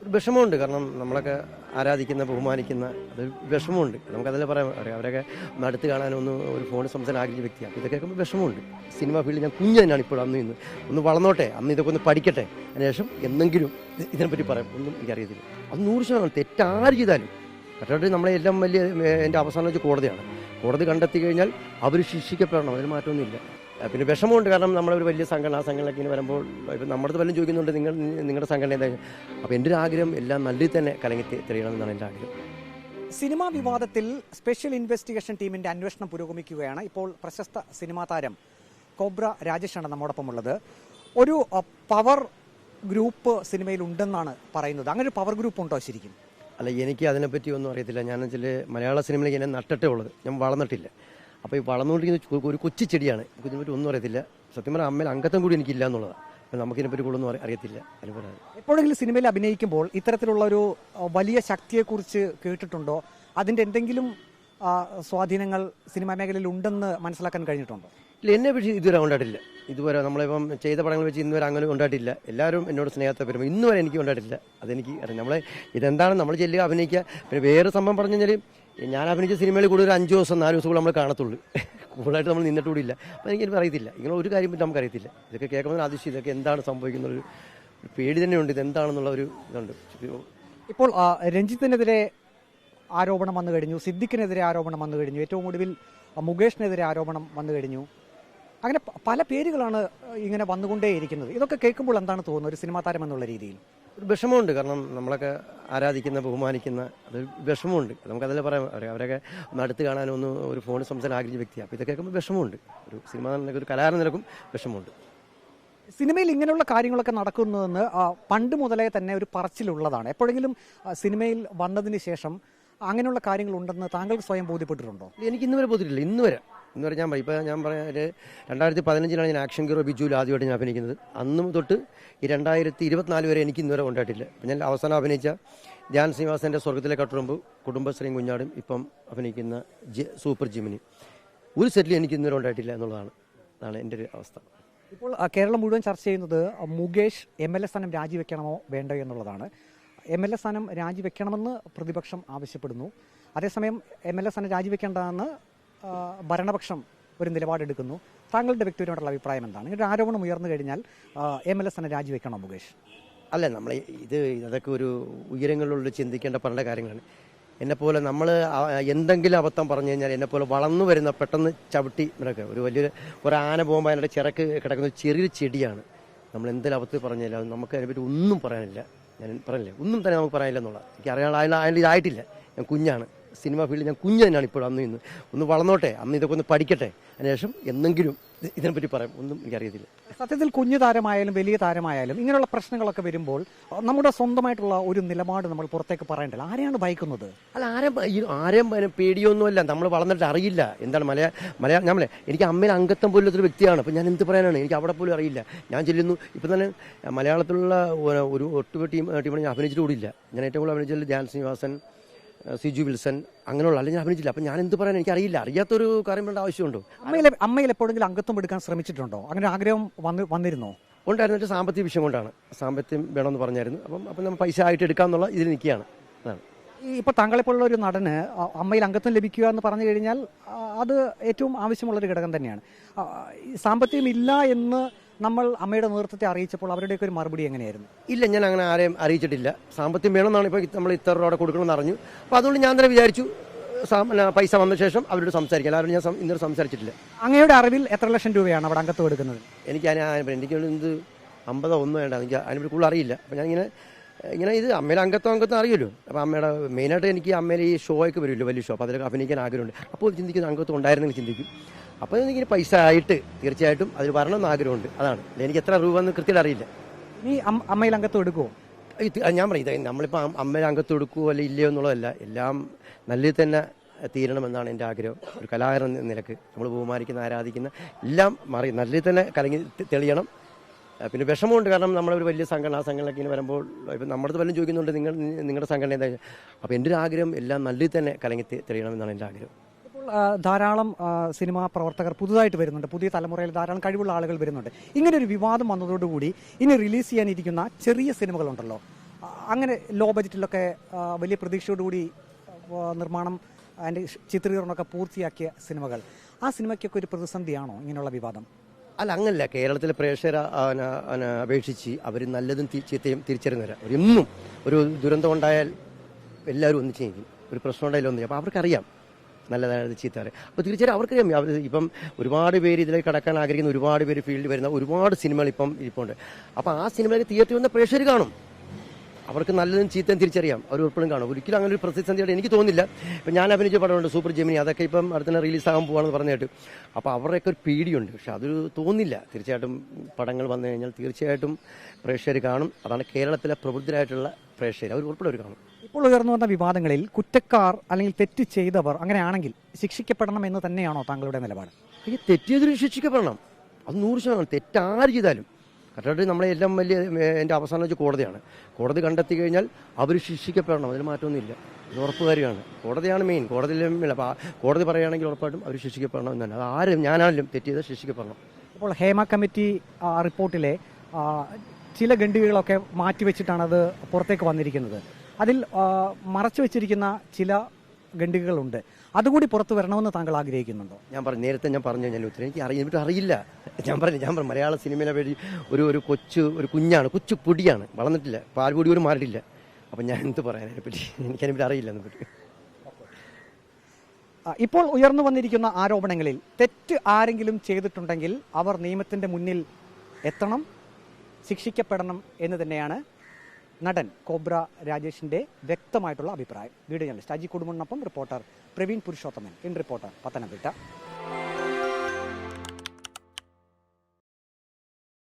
ഒരു വിഷമമുണ്ട്. കാരണം നമ്മളൊക്കെ ആരാധിക്കുന്ന ബഹുമാനിക്കുന്ന അത് വിഷമമുണ്ട്. നമുക്കതിൽ പറയാം അവരൊക്കെ ഒന്ന് അടുത്ത് കാണാനൊന്ന് ഒരു ഫോണിൽ സംസാരം ആഗ്രഹിച്ച വ്യക്തിയാണ്. അപ്പോൾ ഇതൊക്കെ കേൾക്കുമ്പോൾ വിഷമമുണ്ട്. സിനിമ ഫീൽഡിൽ ഞാൻ കുഞ്ഞ് തന്നെയാണ് ഇപ്പോൾ അന്ന് ഇന്ന് ഒന്ന് വളർന്നോട്ടെ, അന്ന് ഇതൊക്കെ ഒന്ന് പഠിക്കട്ടെ, അതിനുശേഷം എന്തെങ്കിലും ഇതിനെപ്പറ്റി പറയാം. ഒന്നും എനിക്കറിയത്തില്ല. അത് 100% തെറ്റാര് ചെയ്താലും മറ്റേ നമ്മളെ എല്ലാം വലിയ എൻ്റെ അവസാനം വെച്ച് കോടതിയാണ്. കോടതി കണ്ടെത്തി കഴിഞ്ഞാൽ അവർ ശിക്ഷിക്കപ്പെടണം, അതിന് മാറ്റമൊന്നുമില്ല. പിന്നെ വിഷമമുണ്ട്. കാരണം നമ്മളൊരു വലിയ സംഘടന ആ സംഘടനയ്ക്ക് ഇങ്ങനെ വരുമ്പോൾ ഇപ്പം നമ്മുടെ വല്ലതും ചോദിക്കുന്നുണ്ട് നിങ്ങളുടെ സംഘടന എന്താ. അപ്പോൾ എൻ്റെ ഒരു ആഗ്രഹം എല്ലാം നല്ല തന്നെ കലങ്ങി തെളിയണമെന്നാണ് എൻ്റെ ആഗ്രഹം. സിനിമാ വിവാദത്തിൽ സ്പെഷ്യൽ ഇൻവെസ്റ്റിഗേഷൻ ടീമിന്റെ അന്വേഷണം പുരോഗമിക്കുകയാണ്. ഇപ്പോൾ പ്രശസ്ത സിനിമാ താരം കോബ്ര രാജേഷാണ് നമ്മോടൊപ്പമുള്ളത്. ഒരു പവർ ഗ്രൂപ്പ് സിനിമയിൽ ഉണ്ടെന്നാണ് പറയുന്നത്. അങ്ങനെ ഒരു പവർ ഗ്രൂപ്പ് ഉണ്ടോ ശരിക്കും? അല്ല, എനിക്ക് അതിനെപ്പറ്റി ഒന്നും അറിയത്തില്ല. ഞാൻ വെച്ചാൽ മലയാള സിനിമയിലേക്ക് എന്നെ നട്ടിട്ടേ ഉള്ളത്, ഞാൻ വളർന്നിട്ടില്ല. അപ്പോൾ ഈ വളർന്നുകൊണ്ടിരിക്കുന്ന ഒരു കൊച്ചു ചെടിയാണ്. ഇതിനെപ്പറ്റി ഒന്നും അറിയത്തില്ല. സത്യം പറഞ്ഞാൽ അമ്മയിൽ അംഗത്വം കൂടി എനിക്കില്ല എന്നുള്ളതാണ്. അപ്പോൾ നമുക്കിതിനെപ്പറ്റി കൂടുതലൊന്നും അറിയത്തില്ല. അതിന് എപ്പോഴെങ്കിലും സിനിമയിൽ അഭിനയിക്കുമ്പോൾ ഇത്തരത്തിലുള്ള ഒരു വലിയ ശക്തിയെക്കുറിച്ച് കേട്ടിട്ടുണ്ടോ? അതിൻ്റെ എന്തെങ്കിലും സ്വാധീനങ്ങൾ സിനിമാ മേഖലയിൽ ഉണ്ടെന്ന് മനസ്സിലാക്കാൻ കഴിഞ്ഞിട്ടുണ്ടോ? ഇല്ല, എന്നെ പക്ഷേ ഇതുവരെ ഉണ്ടായിട്ടില്ല. ഇതുവരെ നമ്മളിപ്പം ചെയ്ത പടങ്ങൾ വെച്ച് ഇന്നുവരെ അങ്ങനെ ഉണ്ടായിട്ടില്ല. എല്ലാവരും എന്നോട് സ്നേഹത്തെ വരുമ്പോൾ ഇന്നുവരെ എനിക്ക് ഉണ്ടായിട്ടില്ല. അതെനിക്ക് അറിയാം. നമ്മളെ ഇതെന്താണ് നമ്മൾ ചെല്ലുക, അഭിനയിക്കുക. പിന്നെ വേറെ സംഭവം പറഞ്ഞു കഴിഞ്ഞാൽ ഞാൻ അഭിനയിച്ച സിനിമയിൽ കൂടുതൽ ഒരു 5 ദിവസം 4 ദിവസം നമ്മൾ കാണത്തുള്ളൂ. കൂടുതലായിട്ട് നമ്മൾ നിന്നിട്ടുകൂടിയില്ല. അപ്പോൾ എനിക്കൊന്നും അറിയത്തില്ല. ഇങ്ങനെ ഒരു കാര്യം പറ്റി നമുക്കറിയത്തില്ല. ഇതൊക്കെ കേൾക്കുമ്പോൾ അതിശയം, ഇതൊക്കെ എന്താണ് സംഭവിക്കുന്നത്, ഒരു പേടി തന്നെയുണ്ട്. ഇതെന്താണെന്നുള്ള ഒരു ഇതുണ്ട്. ഇപ്പോൾ രഞ്ജിത്തിനെതിരെ ആരോപണം വന്നു കഴിഞ്ഞു, സിദ്ദിഖിനെതിരെ ആരോപണം വന്നു കഴിഞ്ഞു, ഏറ്റവും ഒടുവിൽ മുകേഷിനെതിരെ ആരോപണം വന്നു കഴിഞ്ഞു. അങ്ങനെ പല പേരുകളാണ് ഇങ്ങനെ വന്നുകൊണ്ടേയിരിക്കുന്നത്. ഇതൊക്കെ കേൾക്കുമ്പോൾ എന്താണ് തോന്നുന്നത് ഒരു സിനിമാ താരം എന്നുള്ള രീതിയിൽ? ഒരു വിഷമമുണ്ട്. കാരണം നമ്മളൊക്കെ ആരാധിക്കുന്ന ബഹുമാനിക്കുന്ന അത് വിഷമമുണ്ട്. നമുക്കതിൽ പറയാം അവരൊക്കെ ഒന്ന് അടുത്ത് കാണാനൊന്ന് ഒരു ഫോണിൽ സംസാരം ആഗ്രഹിച്ച വ്യക്തിയാണ്. അപ്പോൾ ഇതൊക്കെ കേൾക്കുമ്പോൾ വിഷമമുണ്ട്. ഒരു സിനിമ ഒരു കലാകാരൻ നിലക്കും വിഷമമുണ്ട്. സിനിമയിൽ ഇങ്ങനെയുള്ള കാര്യങ്ങളൊക്കെ നടക്കുന്നതെന്ന് പണ്ട് മുതലേ തന്നെ ഒരു പറച്ചിലുള്ളതാണ്. എപ്പോഴെങ്കിലും സിനിമയിൽ വന്നതിന് ശേഷം അങ്ങനെയുള്ള കാര്യങ്ങളുണ്ടെന്ന് താങ്കൾക്ക് സ്വയം ബോധ്യപ്പെട്ടിട്ടുണ്ടോ? എനിക്ക് ഇന്നുവരെ ബോധ്യപ്പെട്ടില്ല. ഇന്നുവരെ ഞാൻ പറയും. ഇപ്പോൾ ഞാൻ പറയാം, 2015 ഞാൻ ആക്ഷൻ ഹീറോ ബിജുവിൽ ആദ്യമായിട്ട് ഞാൻ അഭിനയിക്കുന്നത്. അന്നും തൊട്ട് ഈ 2024 വരെ എനിക്ക് ഇന്നുവരെ ഉണ്ടായിട്ടില്ല. ഞാൻ അവസാനം അഭിനയിച്ച ധ്യാൻ ശ്രീനിവാസൻ്റെ സ്വർഗത്തിലെ കട്ടുറുമ്പ്, കുടുംബശ്രീയും കുഞ്ഞാടും, ഇപ്പം അഭിനയിക്കുന്ന സൂപ്പർ ജിമിനി, ഒരു സെറ്റിൽ എനിക്ക് ഇന്നുവരെ ഉണ്ടായിട്ടില്ല അതാണ് എൻ്റെ ഒരു അവസ്ഥ. ഇപ്പോൾ കേരളം മുഴുവൻ ചർച്ച ചെയ്യുന്നത് മുകേഷ് MLA സ്ഥാനം രാജിവെക്കണമോ വേണ്ടോ എന്നുള്ളതാണ്. MLA സ്ഥാനം രാജിവെക്കണമെന്ന് പ്രതിപക്ഷം ആവശ്യപ്പെടുന്നു. അതേസമയം MLA സ്ഥാനം രാജിവെക്കേണ്ടതെന്ന് ഭരണപക്ഷം ഒരു നിലപാടെടുക്കുന്നു. താങ്കളുടെ വ്യക്തിപരമായിട്ടുള്ള അഭിപ്രായം എന്താണ്? ഇങ്ങനെ ആരോപണം ഉയർന്നു കഴിഞ്ഞാൽ MLA സ്ഥാനം രാജിവെക്കണോ മുകേഷ്? അല്ല, നമ്മൾ അതൊക്കെ ഒരു ഉയരങ്ങളിലുള്ള ചിന്തിക്കേണ്ട പല കാര്യങ്ങളാണ്. എന്നെപ്പോലെ നമ്മൾ എന്തെങ്കിലും അബദ്ധം പറഞ്ഞു കഴിഞ്ഞാൽ എന്നെപ്പോലെ വളർന്നു വരുന്ന പെട്ടെന്ന് ചവിട്ടി ഇതൊക്കെ ഒരു ആന പോകുമ്പോൾ അതിൻ്റെ ചിറക്ക് കിടക്കുന്ന ഒരു ചെറിയൊരു ചെടിയാണ്. നമ്മൾ എന്തെങ്കിലും അബദ്ധം പറഞ്ഞാൽ അത് നമുക്ക് അതിനെപ്പറ്റി ഒന്നും പറയാനില്ല. ഞാൻ പറഞ്ഞില്ലേ, ഒന്നും തന്നെ നമുക്ക് പറയാനില്ല എന്നുള്ളത്. എനിക്ക് അറിയാൻ അതിൻ്റെ ഇതായിട്ടില്ല. ഞാൻ കുഞ്ഞാണ്. സിനിമ ഫീൽഡിൽ ഞാൻ കുഞ്ഞ് തന്നെയാണ് ഇപ്പോൾ അന്ന് ഇന്ന് ഒന്ന് വളർന്നോട്ടെ, അന്ന് ഇതൊക്കെ ഒന്ന് പഠിക്കട്ടെ, അതിനുശേഷം എന്തെങ്കിലും ഇതിനെപ്പറ്റി പറയാം. ഒന്നും എനിക്കറിയത്തില്ല. സത്യത്തിൽ കുഞ്ഞു താരമായാലും വലിയ താരമായാലും ഇങ്ങനെയുള്ള പ്രശ്നങ്ങളൊക്കെ വരുമ്പോൾ നമ്മുടെ സ്വന്തമായിട്ടുള്ള ഒരു നിലപാട് നമ്മൾ പുറത്തേക്ക് പറയണ്ടല്ലോ. ആരെയാണ് ഭയക്കുന്നത്? അല്ല, ആരെയും പേടിയൊന്നുമല്ല. നമ്മൾ വളർന്നിട്ട് അറിയില്ല എന്താണ് നമ്മളെ എനിക്ക് അമ്മയിൽ അംഗത്വം പോലത്തൊരു വ്യക്തിയാണ്. അപ്പം ഞാൻ എന്ത് പറയാനാണ്? എനിക്ക് അവിടെ പോലും അറിയില്ല. ഞാൻ ചെല്ലുന്നു. ഇപ്പം തന്നെ മലയാളത്തിലുള്ള ഒരു ഒട്ടുപ ടീമാണ് ഞാൻ അഭിനയിച്ചിട്ട് കൂടിയില്ല. ഞാൻ ഏറ്റവും കൂടുതൽ അഭിനയിച്ചത് ധ്യാൻ ശ്രീനിവാസൻ, സിജു വിൽസൺ, അങ്ങനെയുള്ള അല്ലെങ്കിൽ ഞാൻ അഭിനയിച്ചില്ല. അപ്പം ഞാൻ എന്ത് പറയാൻ? എനിക്കറിയില്ല. അറിയാത്തൊരു കാര്യം വേണ്ട ആവശ്യമുണ്ടോ? അമ്മയിൽ എപ്പോഴെങ്കിലും അംഗത്വം എടുക്കാൻ ശ്രമിച്ചിട്ടുണ്ടോ? അങ്ങനെ ആഗ്രഹം വന്നിരുന്നോ? ഉണ്ടായിരുന്നു. സാമ്പത്തിക വിഷയം കൊണ്ടാണ്. സാമ്പത്തികം വേണമെന്ന് പറഞ്ഞായിരുന്നു. അപ്പം നമ്മൾ പൈസ ആയിട്ട് എടുക്കാമെന്നുള്ള ഇതിൽ നിൽക്കുകയാണ്. അതാണ്. ഇപ്പോൾ താങ്കളെപ്പോലുള്ള ഒരു നടന് അമ്മയിൽ അംഗത്വം ലഭിക്കുക എന്ന് പറഞ്ഞു കഴിഞ്ഞാൽ അത് ഏറ്റവും ആവശ്യമുള്ളൊരു ഘടകം തന്നെയാണ്. സാമ്പത്തികം ഇല്ല എന്ന് നമ്മൾ അമ്മയുടെ നേതൃത്വത്തെ അറിയിച്ചപ്പോൾ അവരുടെയൊക്കെ ഒരു മറുപടി എങ്ങനെയായിരുന്നു? ഇല്ല, ഞാൻ അങ്ങനെ ആരെയും അറിയിച്ചിട്ടില്ല. സാമ്പത്തികം വേണമെന്നാണ് ഇപ്പോൾ നമ്മൾ ഇത്ര രൂപ കൊടുക്കണമെന്ന് അറിഞ്ഞു. അപ്പോൾ അതുകൊണ്ട് ഞാൻ തന്നെ വിചാരിച്ചു പൈസ വന്ന ശേഷം അവരോട് സംസാരിക്കാം. എല്ലാവരും ഞാൻ ഇന്നൊരു സംസാരിച്ചിട്ടില്ല. അങ്ങയുടെ അറിവിൽ എത്ര ലക്ഷം രൂപയാണ് അവിടെ അംഗത്വം എടുക്കുന്നത്? എനിക്ക് 50 ഒന്നും വേണ്ട. എനിക്ക് അതിനെപ്പറ്റി കൂടുതൽ അറിയില്ല. അപ്പോൾ ഞാൻ ഇങ്ങനെ ഇത് അമ്മയുടെ അംഗത്വം അറിയുമല്ലോ. അപ്പോൾ അമ്മയുടെ മെയിനായിട്ട് എനിക്ക് അമ്മയുടെ ഈ ഷോയൊക്കെ വരുമല്ലോ, വലിയ ഷോ. അപ്പോൾ അതിലൊക്കെ അഭിനയിക്കാൻ ആഗ്രഹമുണ്ട്. അപ്പോൾ ചിന്തിക്കുന്ന അംഗത്വം ഉണ്ടായിരുന്നെങ്കിൽ ചിന്തിക്കും. അപ്പോൾ എനിക്ക് പൈസ ആയിട്ട് തീർച്ചയായിട്ടും അതിൽ വരണമെന്ന് ആഗ്രഹമുണ്ട്. അതാണ്. എനിക്ക് എത്ര രൂപ എന്ന് കൃത്യമായിട്ട് അറിയില്ല. നീ അമ്മയിൽ അംഗത്വം എടുക്കുമോ? ഞാൻ പറയും, നമ്മളിപ്പോൾ അമ്മയുടെ അംഗത്വം എടുക്കുമോ അല്ലെ ഇല്ലയോ എന്നുള്ളതല്ല. എല്ലാം നല്ലത് തന്നെ തീരണമെന്നാണ് എൻ്റെ ആഗ്രഹം. ഒരു കലാകാരൻ നിലക്ക് നമ്മൾ ബഹുമാനിക്കുന്ന ആരാധിക്കുന്ന എല്ലാം നല്ലത് തന്നെ കലങ്ങി തെളിയണം. പിന്നെ വിഷമമുണ്ട്. കാരണം നമ്മളൊരു വലിയ സംഘടന ആ സംഘടനയ്ക്ക് ഇങ്ങനെ വരുമ്പോൾ ഇപ്പം നമ്മുടെ വല്ലതും ചോദിക്കുന്നുണ്ട് നിങ്ങളുടെ സംഘടന എന്താ. അപ്പോൾ എൻ്റെ ഒരു ആഗ്രഹം എല്ലാം നല്ലത് തന്നെ കലങ്ങി തെളിയണമെന്നാണ് എൻ്റെ ആഗ്രഹം. ഇപ്പോൾ ധാരാളം സിനിമാ പ്രവർത്തകർ പുതുതായിട്ട് വരുന്നുണ്ട്. പുതിയ തലമുറയിൽ ധാരാളം കഴിവുള്ള ആളുകൾ വരുന്നുണ്ട്. ഇങ്ങനെ ഒരു വിവാദം വന്നതോടുകൂടി ഇനി റിലീസ് ചെയ്യാനിരിക്കുന്ന ചെറിയ സിനിമകളുണ്ടല്ലോ, അങ്ങനെ ലോ ബജറ്റിലൊക്കെ വലിയ പ്രതീക്ഷയോടുകൂടി നിർമ്മാണം അതിൻ്റെ ചിത്രീകരണമൊക്കെ പൂർത്തിയാക്കിയ സിനിമകൾ, ആ സിനിമയ്ക്കൊക്കെ ഒരു പ്രതിസന്ധിയാണോ ഇങ്ങനെയുള്ള വിവാദം? അല്ല, അങ്ങനല്ല. കേരളത്തിലെ പ്രേക്ഷകരെ അപേക്ഷിച്ച് അവർ നല്ലതും ചീത്തയും തിരിച്ചറിയുന്നവരാ. അവരെന്നും ഒരു ദുരന്തം ഉണ്ടായാൽ എല്ലാവരും ഒന്നിച്ച് നിൽക്കും, ഒരു പ്രശ്നം ഉണ്ടായാലും ഒന്നും. അപ്പോൾ അവർക്കറിയാം നല്ലതായത് ചീത്തറിയാം. അപ്പോൾ തീർച്ചയായും അവർക്കറിയാം. അവർ ഇപ്പം ഒരുപാട് പേര് ഇതിലേക്ക് കടക്കാൻ ആഗ്രഹിക്കുന്ന ഒരുപാട് പേര് ഫീൽഡിൽ വരുന്ന ഒരുപാട് സിനിമകൾ ഇപ്പം ഇരിപ്പുണ്ട്. അപ്പോൾ ആ സിനിമയിൽ തിയേറ്ററിൽ വന്ന പ്രേക്ഷകർ കാണും. അവർക്ക് നല്ലതും ചീത്തയും തിരിച്ചറിയാം. അവർ ഉൾപ്പെടും കാണും. ഒരിക്കലും അങ്ങനെ ഒരു പ്രതിസന്ധിയായിട്ട് എനിക്ക് തോന്നുന്നില്ല. ഇപ്പം ഞാൻ അഭിനയിച്ച പടമുണ്ട് സൂപ്പർ ജെമിനി, അതൊക്കെ ഇപ്പം അടുത്തന്നെ റിലീസാകാൻ പോവാണെന്ന് പറഞ്ഞിട്ട്. അപ്പോൾ അവരുടെയൊക്കെ ഒരു പേടിയുണ്ട്. പക്ഷെ അതൊരു തോന്നില്ല. തീർച്ചയായിട്ടും പടങ്ങൾ വന്നു കഴിഞ്ഞാൽ തീർച്ചയായിട്ടും പ്രേക്ഷകർ കാണും. അതാണ് കേരളത്തിലെ പ്രബുദ്ധരായിട്ടുള്ള പ്രേക്ഷകർ, അവർ ഉൾപ്പെടെ അവർ കാണും. ഇപ്പോൾ ഉയർന്നു വന്ന വിവാദങ്ങളിൽ കുറ്റക്കാർ അല്ലെങ്കിൽ തെറ്റ് ചെയ്തവർ അങ്ങനെയാണെങ്കിൽ ശിക്ഷിക്കപ്പെടണം എന്ന് തന്നെയാണോ താങ്കളുടെ നിലപാട്? ഈ തെറ്റിയതൊരു ശിക്ഷിക്കപ്പെടണം. അത് 100%. തെറ്റാര് ചെയ്താലും കറക്റ്റായിട്ട് നമ്മളെ എല്ലാം വലിയ എൻ്റെ അവസാനം വെച്ച് കോടതിയാണ്. കോടതി കണ്ടെത്തി കഴിഞ്ഞാൽ അവർ ശിക്ഷിക്കപ്പെടണം. അതിൽ മാറ്റമൊന്നുമില്ല. ഇത് ഉറപ്പ് കാര്യമാണ്. കോടതിയാണ് മെയിൻ. കോടതിയിലും അപ്പോൾ കോടതി പറയുകയാണെങ്കിൽ ഉറപ്പായിട്ടും അവർ ശിക്ഷിക്കപ്പെടണം എന്നാണ്. അത് ആരും ഞാനാലും തെറ്റ് ചെയ്ത് ശിക്ഷിക്കപ്പെടണം. ഇപ്പോൾ ഹേമ കമ്മിറ്റി റിപ്പോർട്ടിലെ ചില ഖണ്ഡികകളൊക്കെ മാറ്റിവെച്ചിട്ടാണ് അത് പുറത്തേക്ക് വന്നിരിക്കുന്നത്. അതിൽ മറച്ചു വെച്ചിരിക്കുന്ന ചില ഖണ്ഡികകളുണ്ട്. അതുകൂടി പുറത്തു വരണമെന്ന് താങ്കൾ ആഗ്രഹിക്കുന്നുണ്ടോ? നേരത്തെ ഞാൻ പറഞ്ഞു കഴിഞ്ഞാൽ ഉത്തരം എനിക്ക് അറിയില്ല. ഞാൻ പറഞ്ഞു മലയാള സിനിമയിലെ വഴി ഒരു കുഞ്ഞാണ്, കൊച്ചു പൊടിയാണ്, വളർന്നിട്ടില്ല, പാൽപൊടി പോലും മാറിയിട്ടില്ല. അപ്പം ഞാൻ എന്ത് പറയാൻ അതിനെപ്പറ്റി? എനിക്കതിനെപ്പറ്റി അറിയില്ല. അതിനെപ്പറ്റി ഇപ്പോൾ ഉയർന്നു വന്നിരിക്കുന്ന ആരോപണങ്ങളിൽ തെറ്റ് ആരെങ്കിലും ചെയ്തിട്ടുണ്ടെങ്കിൽ അവർ നിയമത്തിന്റെ മുന്നിൽ എത്തണം, ശിക്ഷിക്കപ്പെടണം എന്ന് തന്നെയാണ് നടൻ കോബ്ര രാജേഷിന്റെ വ്യക്തമായിട്ടുള്ള അഭിപ്രായം. വീഡിയോ ജേർണലിസ്റ്റ് അജി കുടുംബനൊപ്പം reporter Praveen Purushothaman, in reporter, Pathanamthitta.